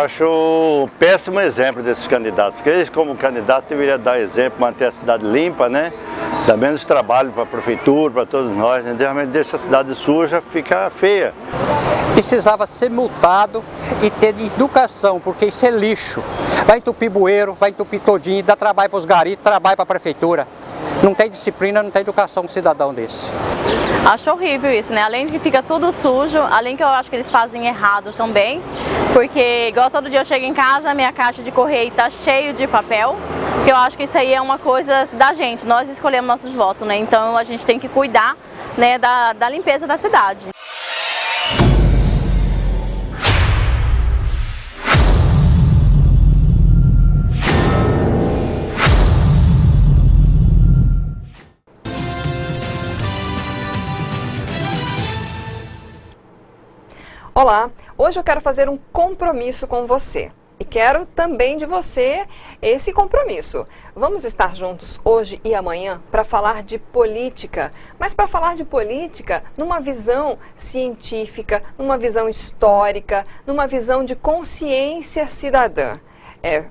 acho um péssimo exemplo desses candidatos, porque eles como candidato deveriam dar exemplo, manter a cidade limpa, né? Dar menos trabalho para a prefeitura, para todos nós, né? Realmente deixa a cidade suja, fica feia. Precisava ser multado e ter educação, porque isso é lixo. Vai entupir bueiro, vai entupir todinho, dá trabalho para os garis, trabalho para a prefeitura. Não tem disciplina, não tem educação um cidadão desse. Acho horrível isso, né? Além de que fica tudo sujo, além que eu acho que eles fazem errado também, porque igual todo dia eu chego em casa, minha caixa de correio tá cheio de papel, porque eu acho que isso aí é uma coisa da gente, nós escolhemos nossos votos, né? Então a gente tem que cuidar, né, da limpeza da cidade. Olá, hoje eu quero fazer um compromisso com você e quero também de você esse compromisso. Vamos estar juntos hoje e amanhã para falar de política, mas para falar de política numa visão científica, numa visão histórica, numa visão de consciência cidadã.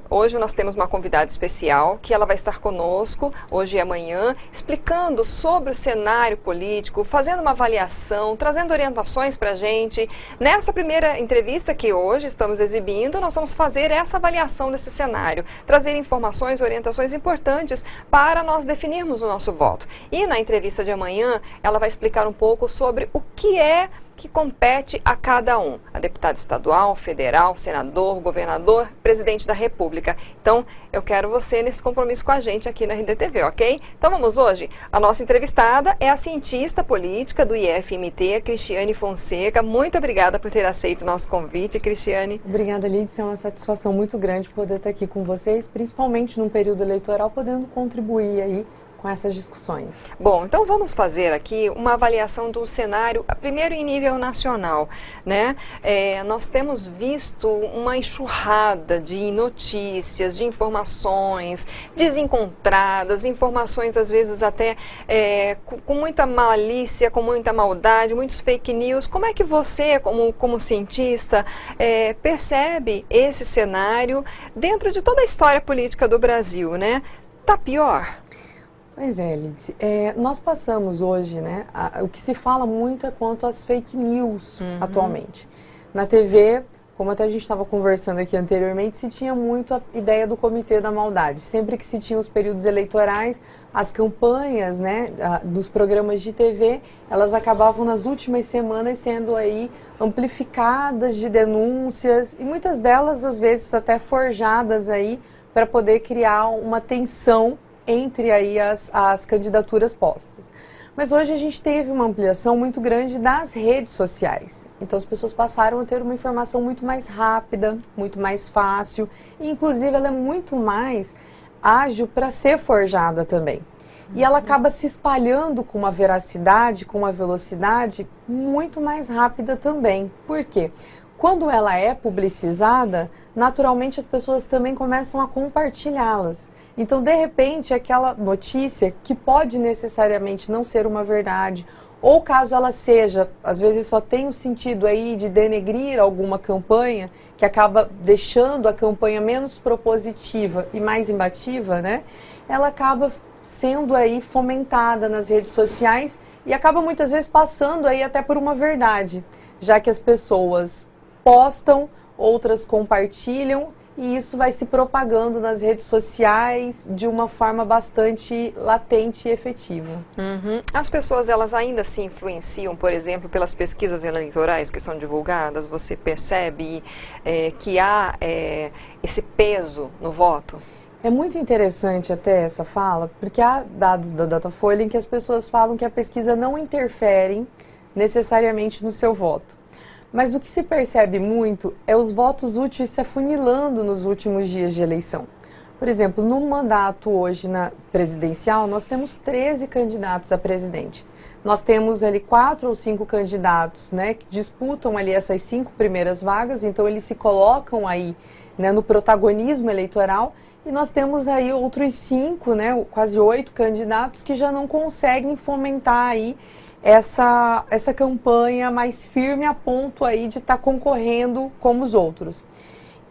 Hoje nós temos uma convidada especial que ela vai estar conosco hoje e amanhã, explicando sobre o cenário político, fazendo uma avaliação, trazendo orientações para a gente. Nessa primeira entrevista que hoje estamos exibindo, nós vamos fazer essa avaliação desse cenário, trazer informações, orientações importantes para nós definirmos o nosso voto. E na entrevista de amanhã, ela vai explicar um pouco sobre o que compete a cada um, a deputado estadual, federal, senador, governador, presidente da República. Então, eu quero você nesse compromisso com a gente aqui na RDTV, ok? Então vamos hoje. A nossa entrevistada é a cientista política do IFMT, a Cristiane Fonseca. Muito obrigada por ter aceito o nosso convite, Cristiane. Obrigada, Lídice. É uma satisfação muito grande poder estar aqui com vocês, principalmente num período eleitoral, podendo contribuir aí com essas discussões. Bom, então vamos fazer aqui uma avaliação do cenário, primeiro em nível nacional, né? Nós temos visto uma enxurrada de notícias, de informações desencontradas, informações às vezes até com muita malícia, com muita maldade, muitos fake news. Como é que você, como cientista, percebe esse cenário dentro de toda a história política do Brasil, né? Tá pior? Pois é, Lídice. Nós passamos hoje, né, o que se fala muito é quanto às fake news atualmente. Na TV, como até a gente estava conversando aqui anteriormente, se tinha muito a ideia do Comitê da Maldade. Sempre que se tinha os períodos eleitorais, as campanhas, né, dos programas de TV, elas acabavam nas últimas semanas sendo aí amplificadas de denúncias e muitas delas, às vezes, até forjadas aí para poder criar uma tensão entre aí as candidaturas postas. Mas hoje a gente teve uma ampliação muito grande das redes sociais. Então as pessoas passaram a ter uma informação muito mais rápida, muito mais fácil, e inclusive ela é muito mais ágil para ser forjada também. E ela acaba se espalhando com uma veracidade, com uma velocidade muito mais rápida também. Por quê? Quando ela é publicizada, naturalmente as pessoas também começam a compartilhá-las. Então, de repente, aquela notícia que pode necessariamente não ser uma verdade, ou caso ela seja, às vezes só tem o sentido aí de denegrir alguma campanha, que acaba deixando a campanha menos propositiva e mais imbativa, né? Ela acaba sendo aí fomentada nas redes sociais e acaba muitas vezes passando aí até por uma verdade, já que as pessoas postam, outras compartilham e isso vai se propagando nas redes sociais de uma forma bastante latente e efetiva. As pessoas, elas ainda se influenciam, por exemplo, pelas pesquisas eleitorais que são divulgadas? Você percebe que há esse peso no voto? É muito interessante até essa fala, porque há dados da Datafolha em que as pessoas falam que a pesquisa não interfere necessariamente no seu voto. Mas o que se percebe muito é os votos úteis se afunilando nos últimos dias de eleição. Por exemplo, no mandato hoje na presidencial, nós temos 13 candidatos a presidente. Nós temos ali 4 ou 5 candidatos, né, que disputam ali essas 5 primeiras vagas, então eles se colocam aí, né, no protagonismo eleitoral. E nós temos aí outros 5, né, quase 8 candidatos que já não conseguem fomentar aí essa campanha mais firme a ponto aí de estar concorrendo como os outros.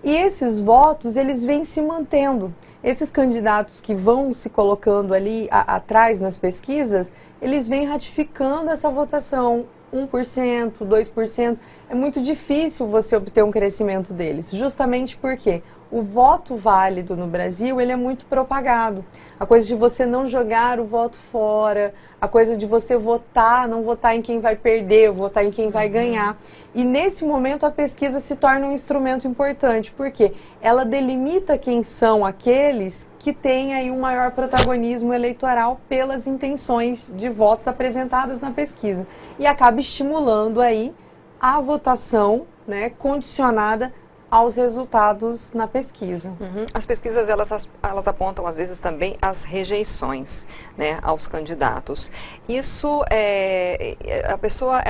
E esses votos, eles vêm se mantendo. Esses candidatos que vão se colocando ali atrás nas pesquisas, eles vêm ratificando essa votação. 1%, 2%, é muito difícil você obter um crescimento deles, justamente porque o voto válido no Brasil, ele é muito propagado. A coisa de você não jogar o voto fora, a coisa de você votar, não votar em quem vai perder, votar em quem vai ganhar. E nesse momento a pesquisa se torna um instrumento importante, porque ela delimita quem são aqueles que têm aí um maior protagonismo eleitoral pelas intenções de votos apresentadas na pesquisa. E acaba estimulando aí a votação, né, condicionada aos resultados na pesquisa. As pesquisas, elas apontam, às vezes, também as rejeições, né, aos candidatos. Isso, a pessoa,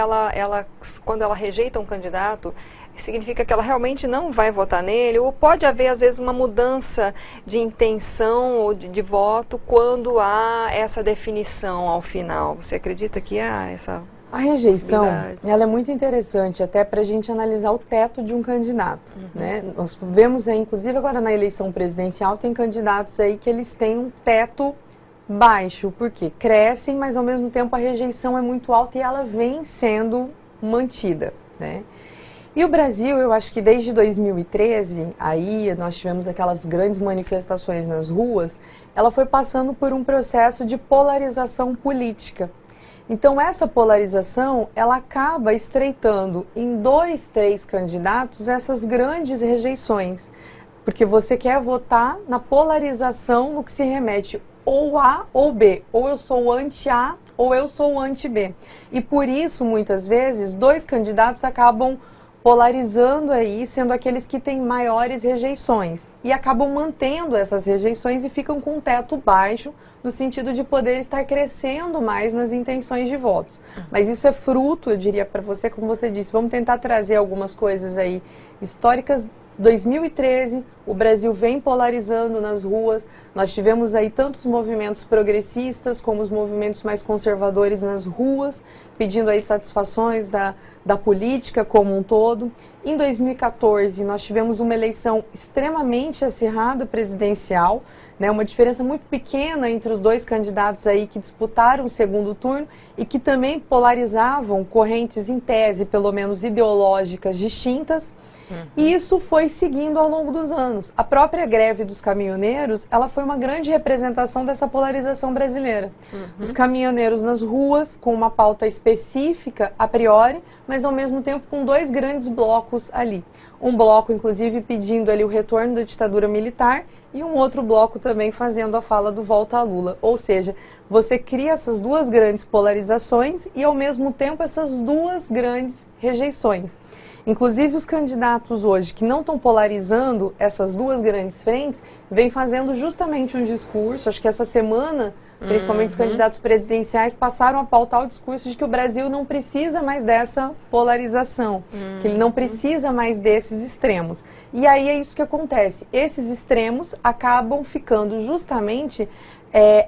quando ela rejeita um candidato, significa que ela realmente não vai votar nele, ou pode haver, às vezes, uma mudança de intenção ou de voto quando há essa definição ao final. Você acredita que há essa... A rejeição, ela é muito interessante até para a gente analisar o teto de um candidato, né? Nós vemos aí, inclusive agora na eleição presidencial, tem candidatos aí que eles têm um teto baixo, porque crescem, mas ao mesmo tempo a rejeição é muito alta e ela vem sendo mantida, né? E o Brasil, eu acho que desde 2013, aí nós tivemos aquelas grandes manifestações nas ruas, ela foi passando por um processo de polarização política. Então essa polarização, ela acaba estreitando em 2, 3 candidatos essas grandes rejeições, porque você quer votar na polarização no que se remete ou A ou B, ou eu sou anti-A ou eu sou anti-B. E por isso, muitas vezes, 2 candidatos acabam polarizando aí, sendo aqueles que têm maiores rejeições. E acabam mantendo essas rejeições e ficam com um teto baixo, no sentido de poder estar crescendo mais nas intenções de votos. Mas isso é fruto, eu diria para você, como você disse, vamos tentar trazer algumas coisas aí históricas. 2013, o Brasil vem polarizando nas ruas, nós tivemos aí tantos movimentos progressistas como os movimentos mais conservadores nas ruas, pedindo aí satisfações da política como um todo. Em 2014, nós tivemos uma eleição extremamente acirrada presidencial, né, uma diferença muito pequena entre os 2 candidatos aí que disputaram o segundo turno e que também polarizavam correntes em tese, pelo menos ideológicas, distintas. E isso foi seguindo ao longo dos anos. A própria greve dos caminhoneiros, ela foi uma grande representação dessa polarização brasileira. Os caminhoneiros nas ruas, com uma pauta específica a priori, mas ao mesmo tempo com 2 grandes blocos ali. Um bloco, inclusive, pedindo ali o retorno da ditadura militar e um outro bloco também fazendo a fala do volta a Lula. Ou seja, você cria essas 2 grandes polarizações e, ao mesmo tempo, essas 2 grandes rejeições. Inclusive, os candidatos hoje que não estão polarizando essas 2 grandes frentes, vêm fazendo justamente um discurso, acho que essa semana, principalmente os candidatos presidenciais, passaram a pautar o discurso de que o Brasil não precisa mais dessa polarização, que ele não precisa mais desses extremos. E aí é isso que acontece, esses extremos acabam ficando justamente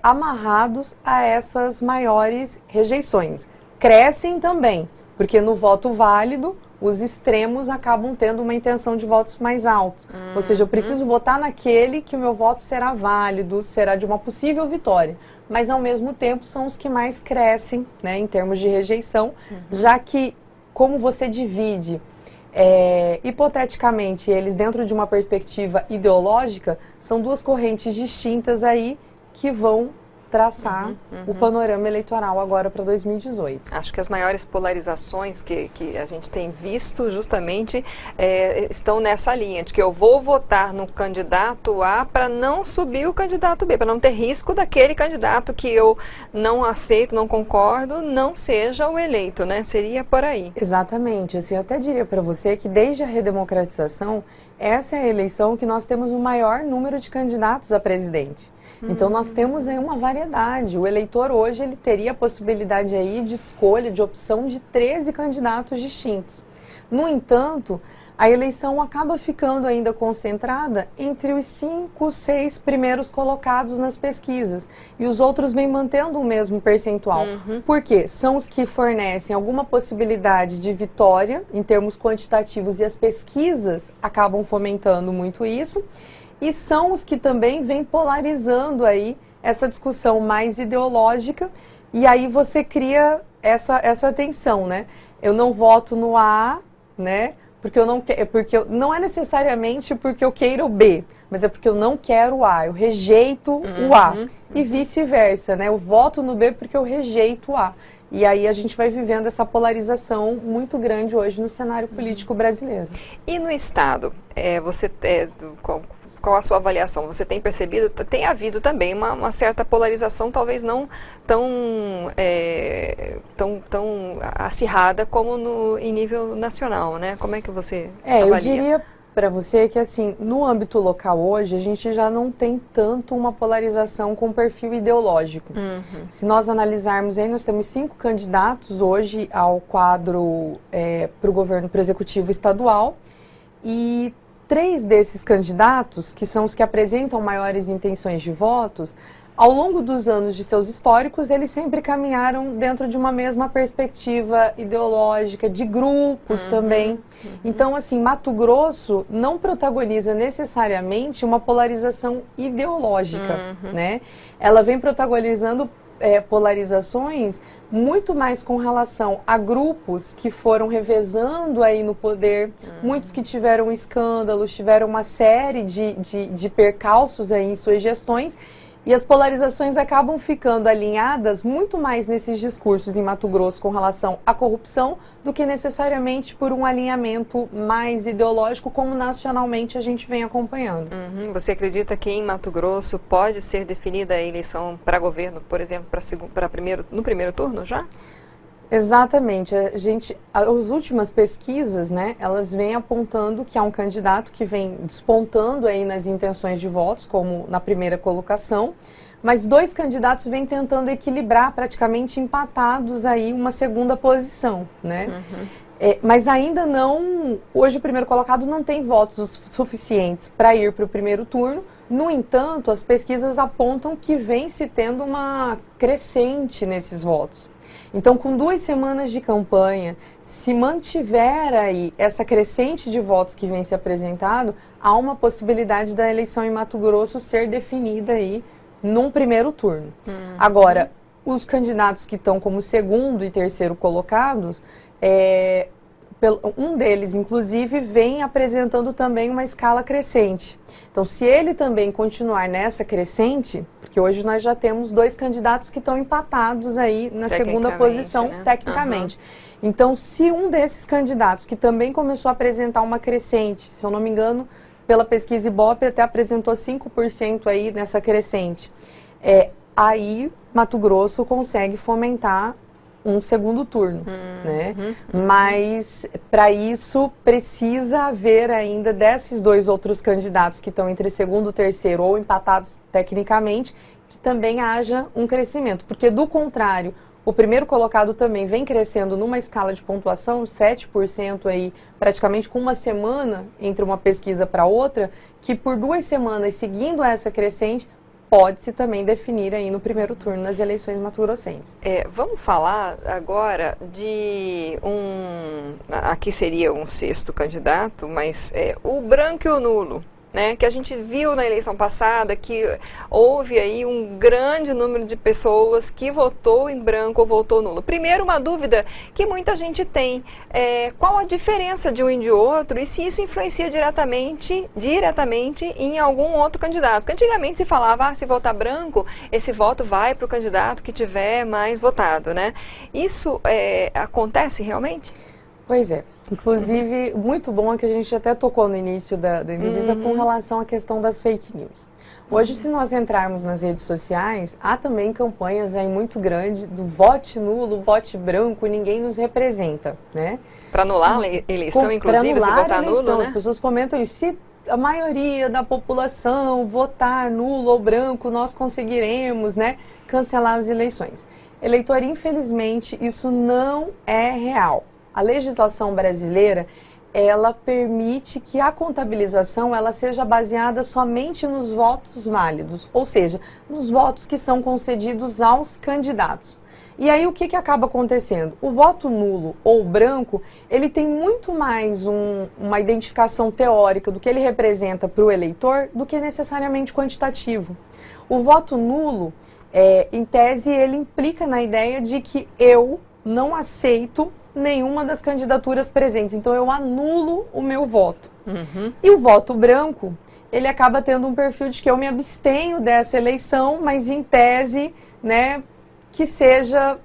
amarrados a essas maiores rejeições. Crescem também, porque no voto válido, os extremos acabam tendo uma intenção de votos mais altos. Ou seja, eu preciso votar naquele que o meu voto será válido, será de uma possível vitória. Mas, ao mesmo tempo, são os que mais crescem, né, em termos de rejeição, já que, como você divide, hipoteticamente, eles dentro de uma perspectiva ideológica, são 2 correntes distintas aí que vão traçar o panorama eleitoral agora para 2018. Acho que as maiores polarizações que a gente tem visto justamente estão nessa linha, de que eu vou votar no candidato A para não subir o candidato B, para não ter risco daquele candidato que eu não aceito, não concordo, não seja o eleito, né? Seria por aí. Exatamente. Assim, eu até diria para você que desde a redemocratização, essa é a eleição que nós temos o maior número de candidatos a presidente. Então nós temos aí uma variedade. O eleitor hoje ele teria a possibilidade aí de escolha, de opção de 13 candidatos distintos. No entanto, a eleição acaba ficando ainda concentrada entre os 5, 6 primeiros colocados nas pesquisas. E os outros vêm mantendo o mesmo percentual. Por quê? São os que fornecem alguma possibilidade de vitória em termos quantitativos e as pesquisas acabam fomentando muito isso, e são os que também vêm polarizando aí essa discussão mais ideológica, e aí você cria essa tensão, né? Eu não voto no A, né? Porque eu não quero, não é necessariamente porque eu queira o B, mas é porque eu não quero o A, eu rejeito o A. E vice-versa, né? Eu voto no B porque eu rejeito o A. E aí a gente vai vivendo essa polarização muito grande hoje no cenário político brasileiro. E no Estado, qual a sua avaliação? Você tem percebido, tem havido também uma certa polarização, talvez não tão acirrada como em nível nacional, né? Como é que você avalia? Eu diria para você que, assim, no âmbito local hoje, a gente já não tem tanto uma polarização com perfil ideológico. Se nós analisarmos aí, nós temos 5 candidatos hoje ao quadro para o governo, para o executivo estadual, e 3 desses candidatos, que são os que apresentam maiores intenções de votos, ao longo dos anos de seus históricos, eles sempre caminharam dentro de uma mesma perspectiva ideológica, de grupos também. Então, assim, Mato Grosso não protagoniza necessariamente uma polarização ideológica, né? Ela vem protagonizando polarizações muito mais com relação a grupos que foram revezando aí no poder, muitos que tiveram escândalos, tiveram uma série de percalços aí em suas gestões, e as polarizações acabam ficando alinhadas muito mais nesses discursos em Mato Grosso com relação à corrupção do que necessariamente por um alinhamento mais ideológico, como nacionalmente a gente vem acompanhando. Você acredita que em Mato Grosso pode ser definida a eleição para governo, por exemplo, no primeiro turno já? Exatamente. As últimas pesquisas, né, elas vêm apontando que há um candidato que vem despontando aí nas intenções de votos, como na primeira colocação, mas 2 candidatos vêm tentando equilibrar, praticamente empatados aí uma segunda posição, né? Mas ainda não, hoje o primeiro colocado não tem votos suficientes para ir para o primeiro turno. No entanto, as pesquisas apontam que vem se tendo uma crescente nesses votos. Então, com 2 semanas de campanha, se mantiver aí essa crescente de votos que vem se apresentado, há uma possibilidade da eleição em Mato Grosso ser definida aí num primeiro turno. Agora, os candidatos que estão como segundo e terceiro colocados, um deles, inclusive, vem apresentando também uma escala crescente. Então, se ele também continuar nessa crescente, porque hoje nós já temos 2 candidatos que estão empatados aí na segunda posição, né? Tecnicamente. Então, se um desses candidatos, que também começou a apresentar uma crescente, se eu não me engano, pela pesquisa Ibope até apresentou 5% aí nessa crescente, aí Mato Grosso consegue fomentar um segundo turno, né? Mas para isso precisa haver ainda desses 2 outros candidatos que estão entre segundo e terceiro ou empatados tecnicamente, que também haja um crescimento, porque do contrário, o primeiro colocado também vem crescendo numa escala de pontuação, 7% aí, praticamente com uma semana entre uma pesquisa para outra, que por 2 semanas seguindo essa crescente, pode-se também definir aí no primeiro turno nas eleições mato-grossenses. Vamos falar agora de aqui seria um 6º candidato, mas o branco e o nulo, né, que a gente viu na eleição passada, que houve aí um grande número de pessoas que votou em branco ou votou nulo. Primeiro, uma dúvida que muita gente tem, qual a diferença de um e de outro e se isso influencia diretamente em algum outro candidato. Porque antigamente se falava, se votar branco, esse voto vai para o candidato que tiver mais votado, né? Isso acontece realmente? Pois é. Inclusive, muito bom é que a gente até tocou no início da entrevista com relação à questão das fake news. Hoje, se nós entrarmos nas redes sociais, há também campanhas aí muito grandes do vote nulo, vote branco, ninguém nos representa, né? Para anular a eleição, inclusive, se votar nulo, né? As pessoas comentam isso. Se a maioria da população votar nulo ou branco, nós conseguiremos, né, cancelar as eleições. Eleitor, infelizmente, isso não é real. A legislação brasileira, ela permite que a contabilização ela seja baseada somente nos votos válidos, ou seja, nos votos que são concedidos aos candidatos. E aí o que acaba acontecendo? O voto nulo ou branco, ele tem muito mais uma identificação teórica do que ele representa para o eleitor do que necessariamente quantitativo. O voto nulo, em tese, ele implica na ideia de que eu não aceito nenhuma das candidaturas presentes, então eu anulo o meu voto. E o voto branco, ele acaba tendo um perfil de que eu me abstenho dessa eleição, mas em tese, né, que seja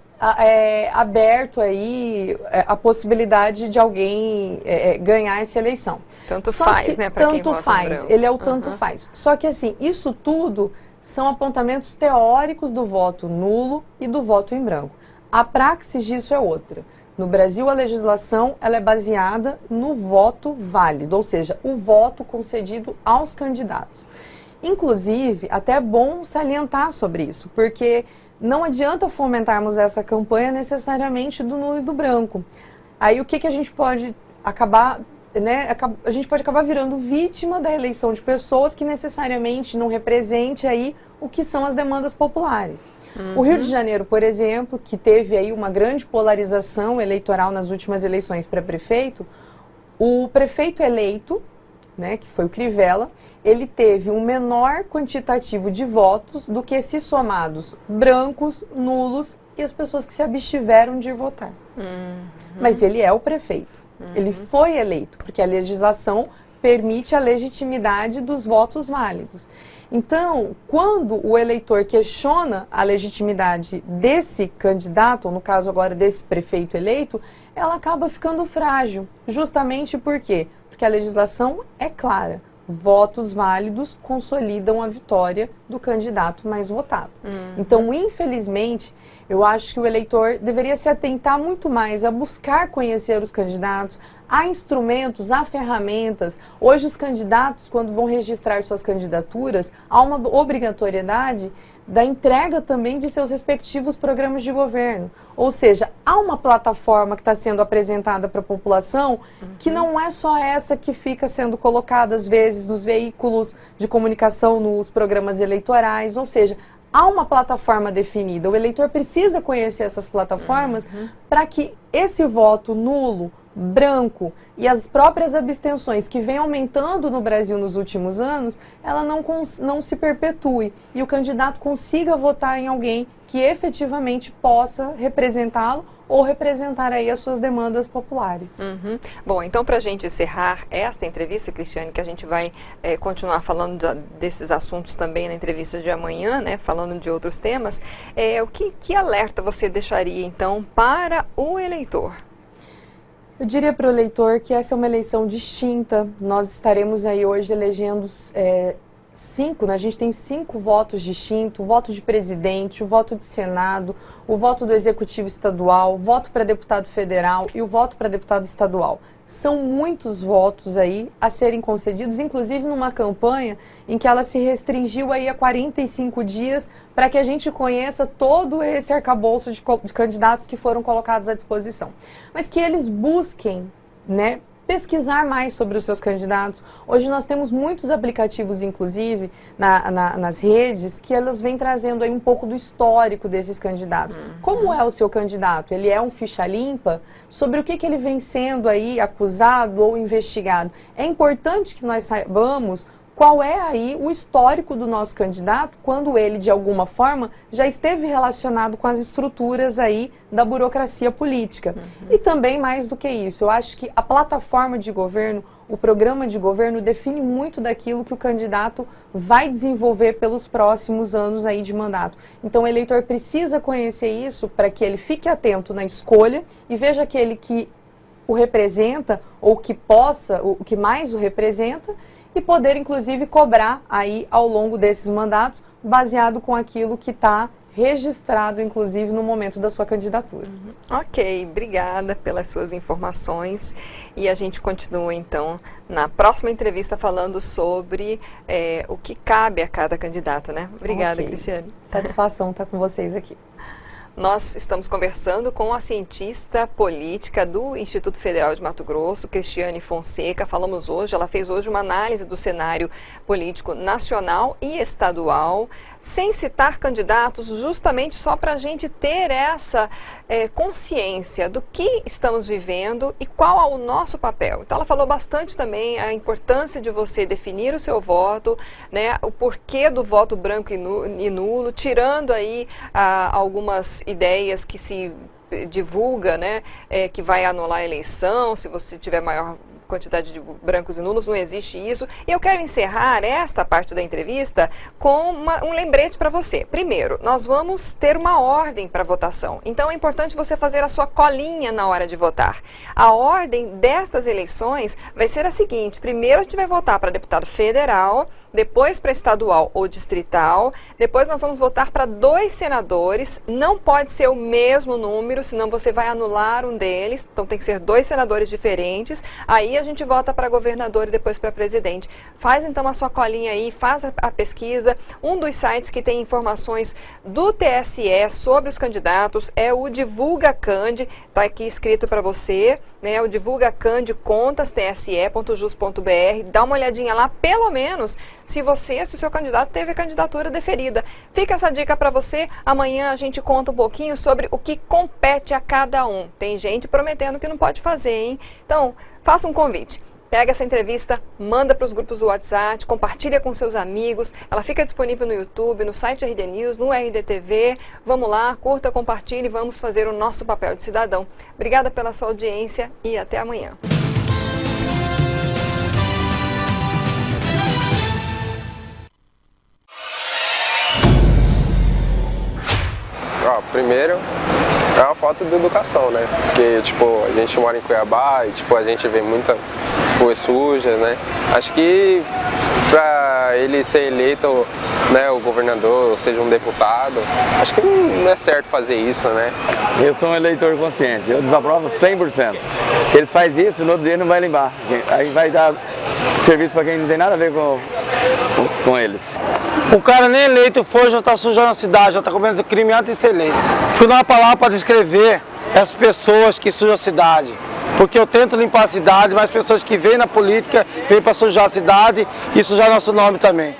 aberto aí a possibilidade de alguém ganhar essa eleição. Tanto faz, né, para quem vota faz, branco. ele é o tanto faz. Só que assim, isso tudo são apontamentos teóricos do voto nulo e do voto em branco. A praxis disso é outra. No Brasil, a legislação ela é baseada no voto válido, ou seja, o voto concedido aos candidatos. Inclusive, até é bom salientar sobre isso, porque não adianta fomentarmos essa campanha necessariamente do nulo e do branco. Aí o que a gente pode acabar, né, a gente pode acabar virando vítima da eleição de pessoas que necessariamente não represente aí o que são as demandas populares. O Rio de Janeiro, por exemplo, que teve aí uma grande polarização eleitoral nas últimas eleições para prefeito, o prefeito eleito, né, que foi o Crivella, ele teve um menor quantitativo de votos do que se somados brancos, nulos e as pessoas que se abstiveram de ir votar. Mas ele é o prefeito. Ele foi eleito, porque a legislação permite a legitimidade dos votos válidos. Então, quando o eleitor questiona a legitimidade desse candidato, ou no caso agora desse prefeito eleito, ela acaba ficando frágil. Justamente por quê? Porque a legislação é clara. Votos válidos consolidam a vitória do candidato mais votado. Então, infelizmente, eu acho que o eleitor deveria se atentar muito mais a buscar conhecer os candidatos. Há instrumentos, há ferramentas. Hoje os candidatos, quando vão registrar suas candidaturas, há uma obrigatoriedade da entrega também de seus respectivos programas de governo. Ou seja, há uma plataforma que está sendo apresentada para a população que não é só essa que fica sendo colocada, às vezes, nos veículos de comunicação, nos programas eleitorais. Ou seja, há uma plataforma definida. O eleitor precisa conhecer essas plataformas para que esse voto nulo, branco e as próprias abstenções que vem aumentando no Brasil nos últimos anos, ela não se perpetue e o candidato consiga votar em alguém que efetivamente possa representá-lo ou representar aí as suas demandas populares. Bom, então para a gente encerrar esta entrevista, Cristiane, que a gente vai continuar falando desses assuntos também na entrevista de amanhã, né, falando de outros temas, que alerta você deixaria então para o eleitor? Eu diria para o eleitor que essa é uma eleição distinta. Nós estaremos aí hoje elegendo 5, né? A gente tem 5 votos distintos: o voto de presidente, o voto de Senado, o voto do Executivo Estadual, o voto para deputado federal e o voto para deputado estadual. São muitos votos aí a serem concedidos, inclusive numa campanha em que ela se restringiu aí a 45 dias para que a gente conheça todo esse arcabouço de candidatos que foram colocados à disposição. Mas que eles busquem, né, pesquisar mais sobre os seus candidatos. Hoje nós temos muitos aplicativos, inclusive, nas redes, que elas vêm trazendo aí um pouco do histórico desses candidatos. Como é o seu candidato? Ele é um ficha limpa? Sobre o que ele vem sendo aí acusado ou investigado? É importante que nós saibamos qual é aí o histórico do nosso candidato quando ele, de alguma forma, já esteve relacionado com as estruturas aí da burocracia política. E também, mais do que isso, eu acho que a plataforma de governo, o programa de governo define muito daquilo que o candidato vai desenvolver pelos próximos anos aí de mandato. Então o eleitor precisa conhecer isso para que ele fique atento na escolha e veja aquele que o representa ou que possa, o que mais o representa, e poder, inclusive, cobrar aí ao longo desses mandatos, baseado com aquilo que está registrado, inclusive, no momento da sua candidatura. Ok, obrigada pelas suas informações e a gente continua, então, na próxima entrevista falando sobre o que cabe a cada candidato, né? Obrigada, okay. Cristiane. Satisfação estar com vocês aqui. Nós estamos conversando com a cientista política do Instituto Federal de Mato Grosso, Cristiane Fonseca. Ela fez hoje uma análise do cenário político nacional e estadual, sem citar candidatos, justamente só para a gente ter essa consciência do que estamos vivendo e qual é o nosso papel. Então ela falou bastante também a importância de você definir o seu voto, né, o porquê do voto branco e nulo, tirando aí algumas ideias que se divulga, né, que vai anular a eleição se você tiver maior quantidade de brancos e nulos, não existe isso. E eu quero encerrar esta parte da entrevista com um lembrete para você. Primeiro, nós vamos ter uma ordem para votação. Então é importante você fazer a sua colinha na hora de votar. A ordem destas eleições vai ser a seguinte: primeiro a gente vai votar para deputado federal, depois para estadual ou distrital, depois nós vamos votar para 2 senadores, não pode ser o mesmo número, senão você vai anular um deles, então tem que ser 2 senadores diferentes, aí a gente vota para governador e depois para presidente. Faz então a sua colinha aí, faz a pesquisa. Um dos sites que tem informações do TSE sobre os candidatos é o Divulga Cand, está aqui escrito para você, né? O Divulga Cand contas tse.jus.br, dá uma olhadinha lá, pelo menos se o seu candidato teve a candidatura deferida. Fica essa dica para você. Amanhã a gente conta um pouquinho sobre o que compete a cada um. Tem gente prometendo que não pode fazer, hein? Então, faça um convite. Pega essa entrevista, manda para os grupos do WhatsApp, compartilha com seus amigos. Ela fica disponível no YouTube, no site RD News, no RDTV. Vamos lá, curta, compartilhe e vamos fazer o nosso papel de cidadão. Obrigada pela sua audiência e até amanhã. Primeiro é uma falta de educação, né? Porque, tipo, a gente mora em Cuiabá e, tipo, a gente vê muitas ruas sujas, né? Acho que para ele ser eleito, né, o governador, ou seja, um deputado, acho que não é certo fazer isso, né? Eu sou um eleitor consciente, eu desaprovo 100%. Eles fazem isso, no outro dia não vai limpar. Aí vai dar serviço para quem não tem nada a ver com eles. O cara nem eleito foi, já está sujando a cidade, já está cometendo crime antes de ser eleito. Fui dar uma palavra para descrever essas pessoas que sujam a cidade. Porque eu tento limpar a cidade, mas pessoas que vêm na política, vêm para sujar a cidade e sujar nosso nome também.